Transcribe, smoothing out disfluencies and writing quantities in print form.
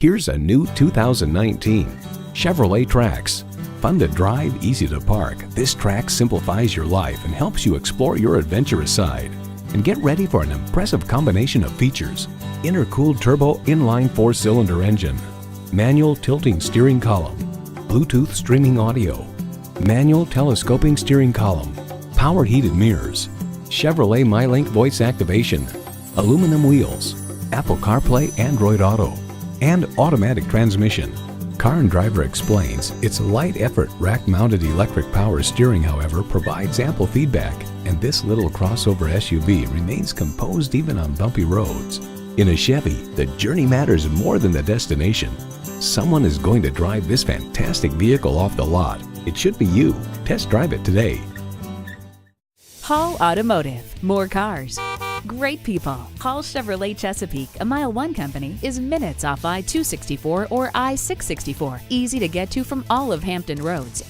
Here's a new 2019 Chevrolet Trax. Fun to drive, easy to park, this Trax simplifies your life and helps you explore your adventurous side. And get ready for an impressive combination of features. Intercooled turbo inline 4-cylinder engine, manual tilting steering column, Bluetooth streaming audio, manual telescoping steering column, power heated mirrors, Chevrolet MyLink voice activation, aluminum wheels, Apple CarPlay, Android Auto, and automatic transmission. Car and Driver explains its light effort rack-mounted electric power steering, however, provides ample feedback, and this little crossover SUV remains composed even on bumpy roads. In a Chevy, the journey matters more than the destination. Someone is going to drive this fantastic vehicle off the lot. It should be you. Test drive it today. Hall Automotive. More cars. Great people. Hall Chevrolet Chesapeake, a MileOne company, is minutes off I-264 or I-664. Easy to get to from all of Hampton roads.